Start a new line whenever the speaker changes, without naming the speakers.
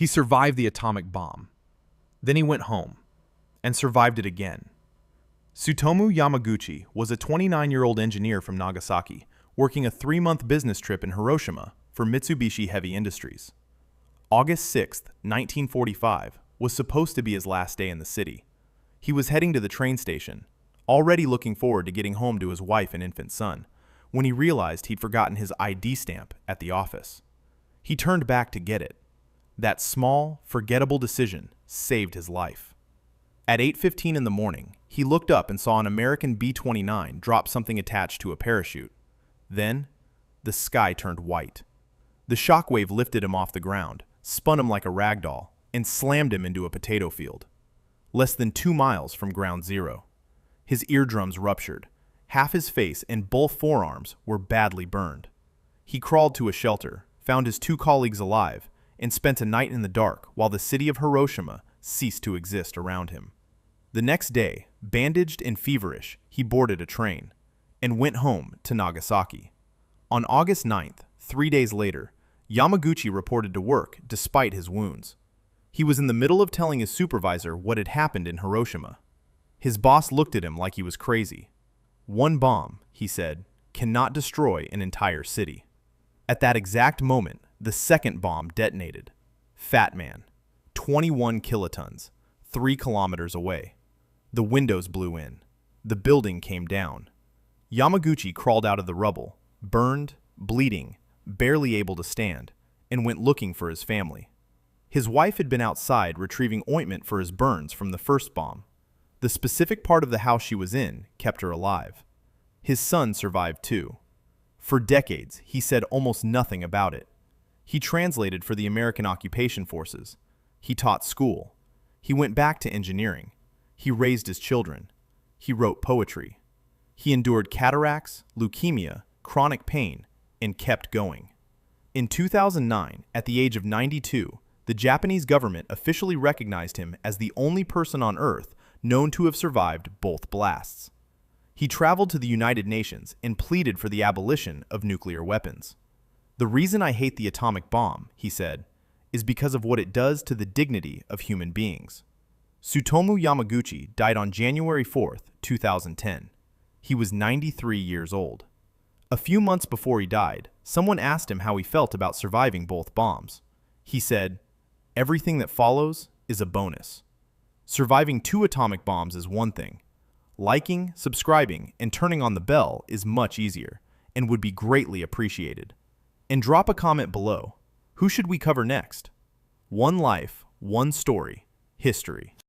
He survived the atomic bomb. Then he went home and survived it again. Tsutomu Yamaguchi was a 29-year-old engineer from Nagasaki working a 3-month business trip in Hiroshima for Mitsubishi Heavy Industries. August 6, 1945 was supposed to be his last day in the city. He was heading to the train station, already looking forward to getting home to his wife and infant son, when he realized he'd forgotten his ID stamp at the office. He turned back to get it. That small, forgettable decision saved his life. At 8:15 in the morning, he looked up and saw an American B-29 drop something attached to a parachute. Then, the sky turned white. The shockwave lifted him off the ground, spun him like a rag doll, and slammed him into a potato field. Less than 2 miles from ground zero. His eardrums ruptured. Half his face and both forearms were badly burned. He crawled to a shelter, found his 2 colleagues alive, and spent a night in the dark while the city of Hiroshima ceased to exist around him. The next day, bandaged and feverish, he boarded a train and went home to Nagasaki. On August 9th, 3 days later, Yamaguchi reported to work despite his wounds. He was in the middle of telling his supervisor what had happened in Hiroshima. His boss looked at him like he was crazy. "One bomb," he said, "cannot destroy an entire city." At that exact moment, the second bomb detonated. Fat Man, 21 kilotons, 3 kilometers away. The windows blew in. The building came down. Yamaguchi crawled out of the rubble, burned, bleeding, barely able to stand, and went looking for his family. His wife had been outside retrieving ointment for his burns from the first bomb. The specific part of the house she was in kept her alive. His son survived too. For decades, he said almost nothing about it. He translated for the American occupation forces. He taught school. He went back to engineering. He raised his children. He wrote poetry. He endured cataracts, leukemia, chronic pain, and kept going. In 2009, at the age of 92, the Japanese government officially recognized him as the only person on Earth known to have survived both blasts. He traveled to the United Nations and pleaded for the abolition of nuclear weapons. "The reason I hate the atomic bomb," he said, "is because of what it does to the dignity of human beings." Tsutomu Yamaguchi died on January 4, 2010. He was 93 years old. A few months before he died, someone asked him how he felt about surviving both bombs. He said, "Everything that follows is a bonus." Surviving 2 atomic bombs is one thing. Liking, subscribing, and turning on the bell is much easier and would be greatly appreciated. And drop a comment below. Who should we cover next? One life, one story, history.